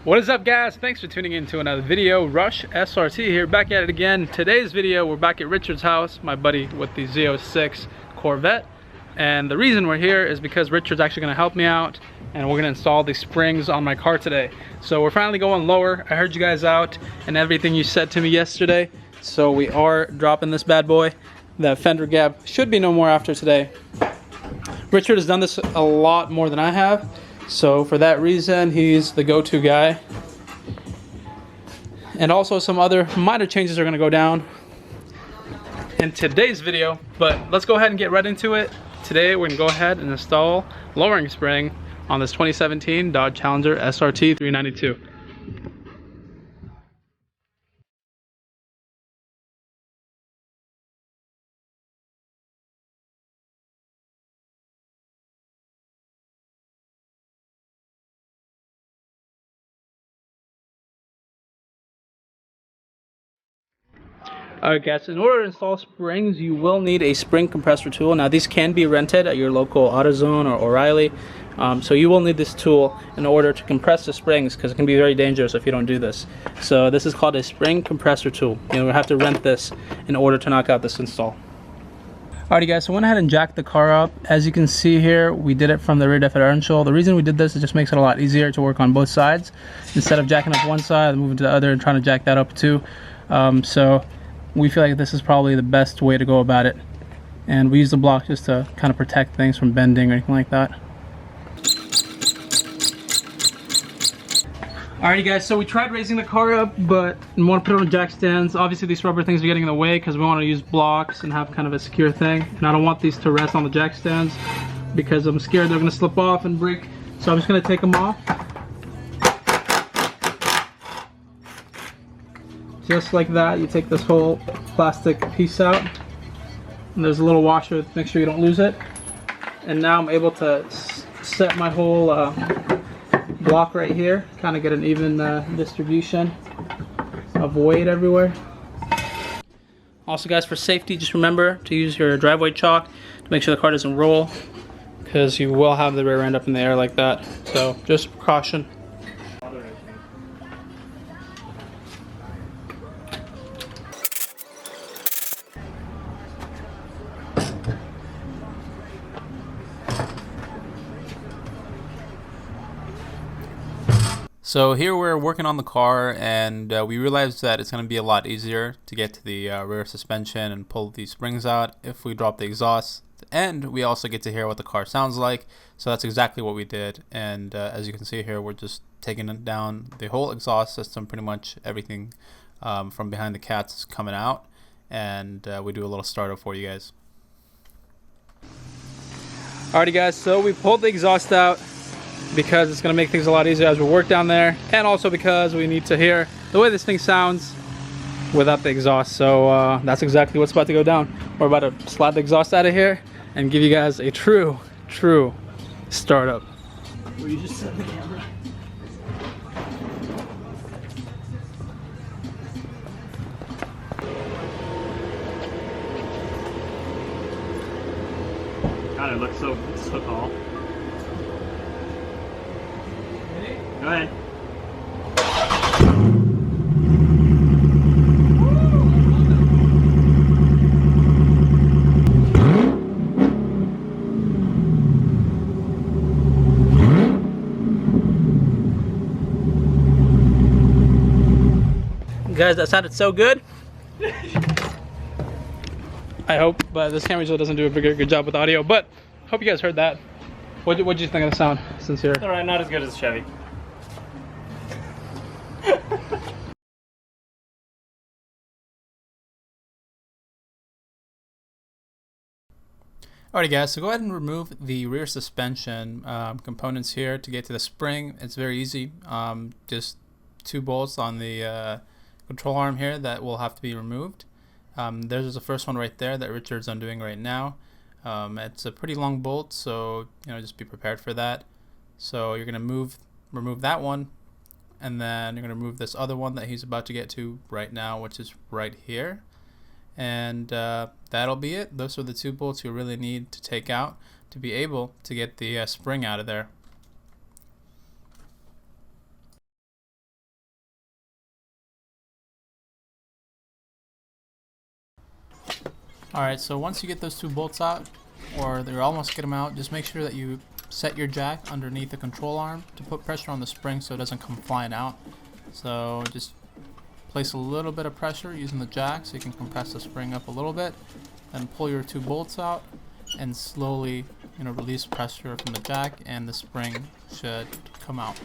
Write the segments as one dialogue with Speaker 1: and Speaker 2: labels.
Speaker 1: What is up, guys? Thanks for tuning in to another video. Rush SRT here, back at it again. Today's video, we're back at Richard's house, my buddy with the Z06 Corvette. And the reason we're here is because Richard's actually gonna help me out and we're gonna install the springs on my car today. So we're finally going lower. I heard you guys out and everything you said to me yesterday. So we are dropping this bad boy. The fender gap should be no more after today. Richard has done this a lot more than I have. So for that reason, he's the go-to guy. And also some other minor changes are gonna go down in today's video, but let's go ahead and get right into it. Today, we're gonna go ahead and install lowering spring on this 2017 Dodge Challenger SRT 392. Alright guys, in order to install springs, you will need a spring compressor tool. Now these can be rented at your local AutoZone or O'Reilly. So you will need this tool in order to compress the springs because it can be very dangerous if you don't do this. So this is called a spring compressor tool. You'll have to rent this in order to knock out this install. Alrighty guys, so I went ahead and jacked the car up. As you can see here, we did it from the rear differential. The reason we did this, it just makes it a lot easier to work on both sides. Instead of jacking up one side and moving to the other and trying to jack that up too. So we feel like this is probably the best way to go about it. And we use the block just to kind of protect things from bending or anything like that. Alrighty guys, so we tried raising the car up, but we want to put it on jack stands. Obviously these rubber things are getting in the way because we want to use blocks and have kind of a secure thing. And I don't want these to rest on the jack stands because I'm scared they're going to slip off and break. So I'm just going to take them off. Just like that, you take this whole plastic piece out, and there's a little washer to make sure you don't lose it. And now I'm able to set my whole block right here, kind of get an even distribution of weight everywhere. Also guys, for safety, just remember to use your driveway chalk to make sure the car doesn't roll, because you will have the rear end up in the air like that. So just precaution.
Speaker 2: So here we're working on the car, and we realized that it's going to be a lot easier to get to the rear suspension and pull these springs out if we drop the exhaust. And we also get to hear what the car sounds like. So that's exactly what we did. And as you can see here, we're just taking it down the whole exhaust system, pretty much everything from behind the cats is coming out. And we do a little startup for you guys.
Speaker 1: Alrighty guys, so we pulled the exhaust out because it's going to make things a lot easier as we work down there, and also because we need to hear the way this thing sounds without the exhaust. So that's exactly what's about to go down. We're about to slide the exhaust out of here and give you guys a true startup. Will you just set the camera?
Speaker 3: God, it looks so tall. Go ahead.
Speaker 1: Guys, that sounded so good. I hope, but this camera usually doesn't do a good job with audio, but hope you guys heard that. What'd you think of the sound since you're...
Speaker 3: Alright, not as good as Chevy.
Speaker 2: Alrighty guys, so go ahead and remove the rear suspension components here to get to the spring. It's very easy. Just 2 bolts on the control arm here that will have to be removed. There's the first one right there that Richard's undoing right now. It's a pretty long bolt, so just be prepared for that. So you're going to remove that one, and then you're going to remove this other one that he's about to get to right now, which is right here. And that'll be it. Those are the 2 bolts you really need to take out to be able to get the spring out of there. Alright, so once you get those 2 bolts out, or you almost get them out, just make sure that you set your jack underneath the control arm to put pressure on the spring so it doesn't come flying out. So just place a little bit of pressure using the jack so you can compress the spring up a little bit. Then pull your 2 bolts out and slowly, release pressure from the jack, and the spring should come out.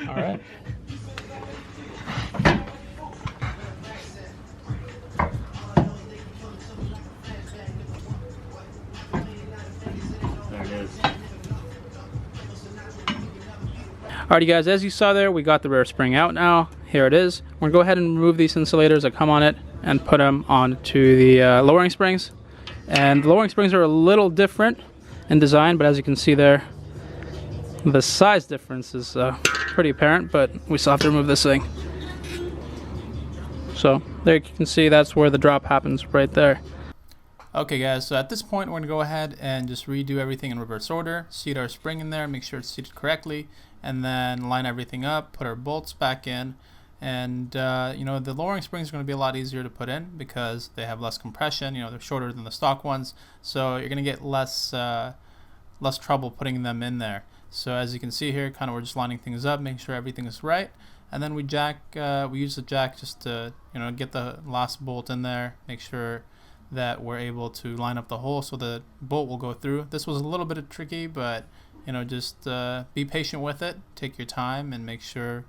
Speaker 1: All right.
Speaker 3: There it is.
Speaker 1: Alrighty guys, as you saw there, we got the rear spring out now. Here it is. We're gonna go ahead and remove these insulators that come on it and put them onto the lowering springs. And the lowering springs are a little different in design, but as you can see there, the size difference is pretty apparent, but we still have to remove this thing. So there you can see that's where the drop happens right there.
Speaker 2: Okay guys, so at this point we're going to go ahead and just redo everything in reverse order, seat our spring in there, make sure it's seated correctly, and then line everything up, put our bolts back in, and the lowering spring is going to be a lot easier to put in because they have less compression, they're shorter than the stock ones, so you're going to get less trouble putting them in there. So as you can see here, we're just lining things up, making sure everything is right, and then we use the jack just to get the last bolt in there, make sure that we're able to line up the hole so the bolt will go through. This was a little bit tricky, but just be patient with it, take your time, and make sure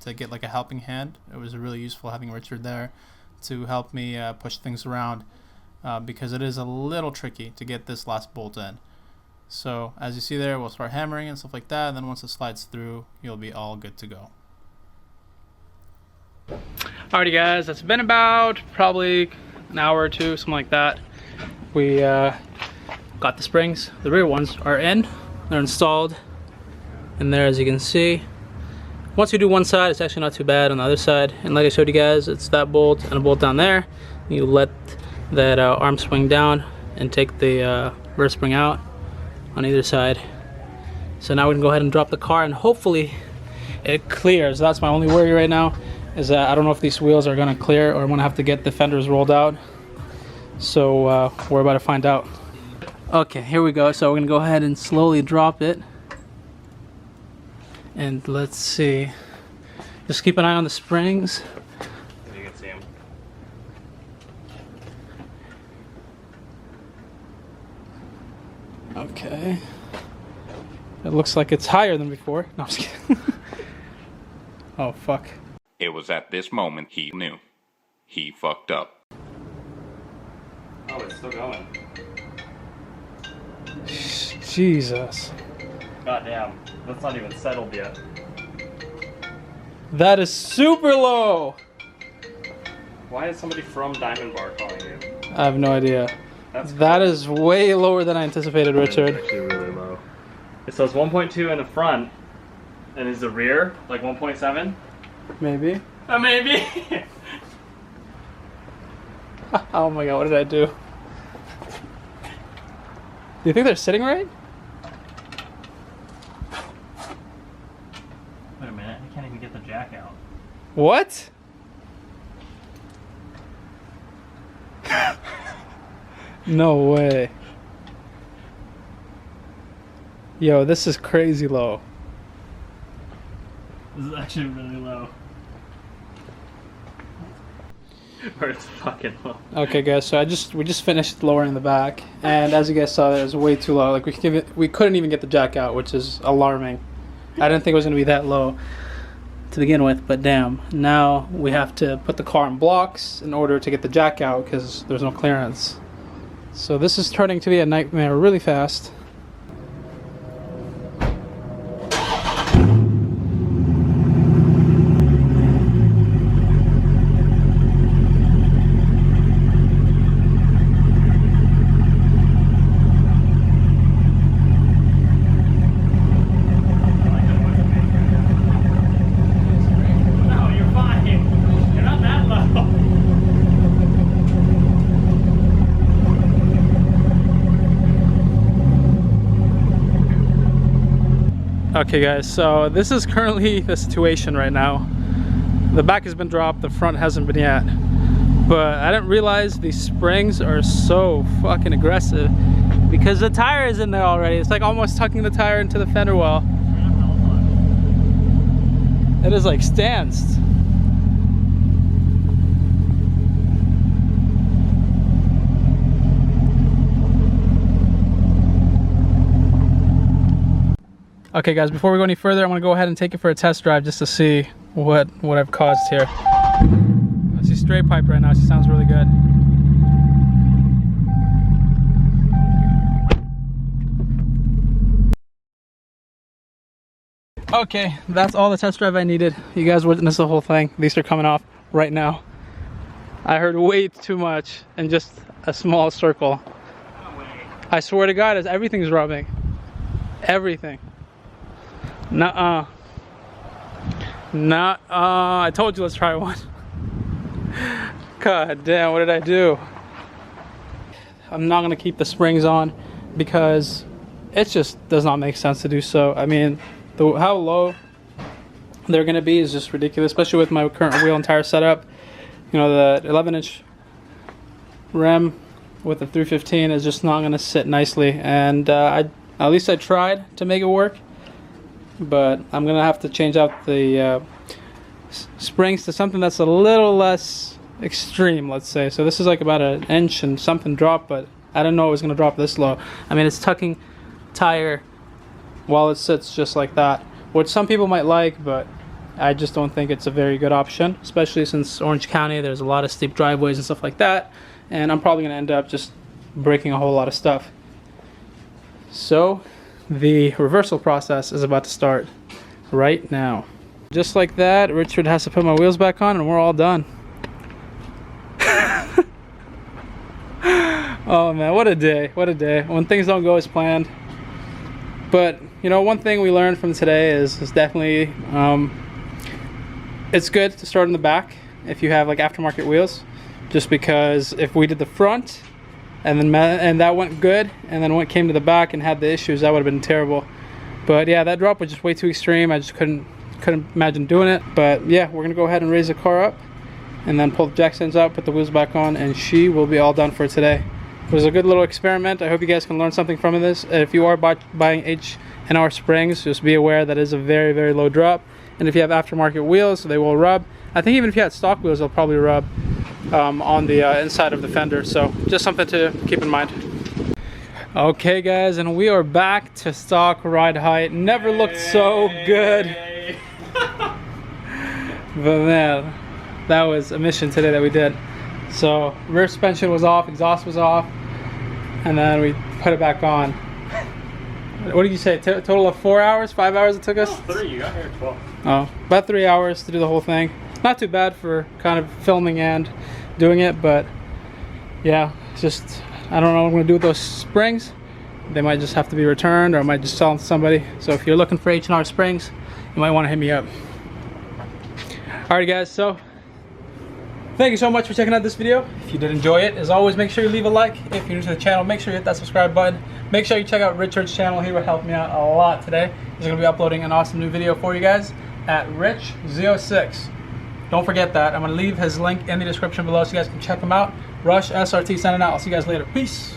Speaker 2: to get like a helping hand. It was really useful having Richard there to help me push things around because it is a little tricky to get this last bolt in. So as you see there, we'll start hammering and stuff like that, and then once it slides through, you'll be all good to go.
Speaker 1: Alrighty guys, it's been about probably an hour or two, something like that. We got the springs. The rear ones are in. They're installed in there, as you can see. Once you do one side, it's actually not too bad on the other side. And like I showed you guys, it's that bolt and a bolt down there. You let that arm swing down and take the rear spring out on either side. So now we can go ahead and drop the car, and hopefully it clears. That's my only worry right now, is that I don't know if these wheels are gonna clear or I'm gonna have to get the fenders rolled out. So we're about to find out. Okay, here we go. So we're gonna go ahead and slowly drop it. And let's see. Just keep an eye on the springs.
Speaker 3: If you can see them.
Speaker 1: Okay. It looks like it's higher than before. No, I'm just kidding. Oh, fuck.
Speaker 4: It was at this moment he knew. He fucked up.
Speaker 3: Oh, it's still going.
Speaker 1: Jesus.
Speaker 3: God damn. That's not even settled yet.
Speaker 1: That is super low.
Speaker 3: Why is somebody from Diamond Bar calling you?
Speaker 1: I have no idea. That is way lower than I anticipated, Richard.
Speaker 3: It's actually really low. It says 1.2 in the front, and is the rear like 1.7?
Speaker 1: Maybe.
Speaker 3: Maybe.
Speaker 1: Oh my god, what did I do? Do you think they're sitting right?
Speaker 3: Wait a minute, I can't even get the jack out.
Speaker 1: What? No way. Yo, this is crazy low.
Speaker 3: This is actually really low. Or it's fucking low.
Speaker 1: Okay, guys. So we just finished lowering the back, and as you guys saw, it was way too low. Like we couldn't even get the jack out, which is alarming. I didn't think it was gonna be that low to begin with, but damn. Now we have to put the car in blocks in order to get the jack out because there's no clearance. So this is turning to be a nightmare really fast. Okay guys, so this is currently the situation right now. The back has been dropped, the front hasn't been yet. But I didn't realize these springs are so fucking aggressive because the tire is in there already. It's like almost tucking the tire into the fender well. It is like stanced. Okay guys, before we go any further, I'm gonna go ahead and take it for a test drive just to see what I've caused here. She's straight pipe right now, she sounds really good. Okay, that's all the test drive I needed. You guys witnessed the whole thing. These are coming off right now. I heard way too much in just a small circle. I swear to God, everything's rubbing. Everything. Nuh-uh. Nuh-uh. I told you, let's try one. God damn, what did I do? I'm not gonna keep the springs on because it just does not make sense to do so. I mean, how low they're gonna be is just ridiculous, especially with my current wheel and tire setup. You know, the 11-inch rim with the 315 is just not gonna sit nicely, and at least I tried to make it work. But I'm gonna have to change out the springs to something that's a little less extreme, let's say. So this is like about an inch and something drop, but I didn't know it was gonna drop this low. I mean, it's tucking tire while it sits just like that, which some people might like, but I just don't think it's a very good option, especially since Orange County, there's a lot of steep driveways and stuff like that, and I'm probably gonna end up just breaking a whole lot of stuff. So the reversal process is about to start right now. Just like that, Richard has to put my wheels back on and we're all done. Oh man, what a day, what a day. When things don't go as planned. But, you know, one thing we learned from today is definitely, it's good to start in the back if you have like aftermarket wheels. Just because if we did the front, and that went good, and then when it came to the back and had the issues, that would have been terrible. But yeah, that drop was just way too extreme. I just couldn't imagine doing it. But yeah, we're gonna go ahead and raise the car up and then pull the jack stands out, put the wheels back on, and she will be all done for today. It was a good little experiment. I hope you guys can learn something from this. If you are buying H&R springs, just be aware that is a very, very low drop. And if you have aftermarket wheels, they will rub. I think even if you had stock wheels, they'll probably rub on the inside of the fender. So just something to keep in mind. Okay guys, and we are back to stock ride height. Never looked so good. But man, that was a mission today that we did. So rear suspension was off, exhaust was off, and then we put it back on. What did you say? Total of 4 hours, 5 hours it took us?
Speaker 3: No, 3. You got here at 12.
Speaker 1: Oh, about 3 hours to do the whole thing. Not too bad for kind of filming and doing it, but yeah, it's just, I don't know what I'm gonna do with those springs. They might just have to be returned, or I might just sell them to somebody. So if you're looking for H&R springs, you might want to hit me up. Alright guys, so thank you so much for checking out this video. If you did enjoy it, as always, make sure you leave a like. If you're new to the channel, make sure you hit that subscribe button. Make sure you check out Richard's channel. He would help me out a lot today. He's going to be uploading an awesome new video for you guys at Rich06. Don't forget that. I'm going to leave his link in the description below so you guys can check him out. Rush SRT signing out. I'll see you guys later. Peace.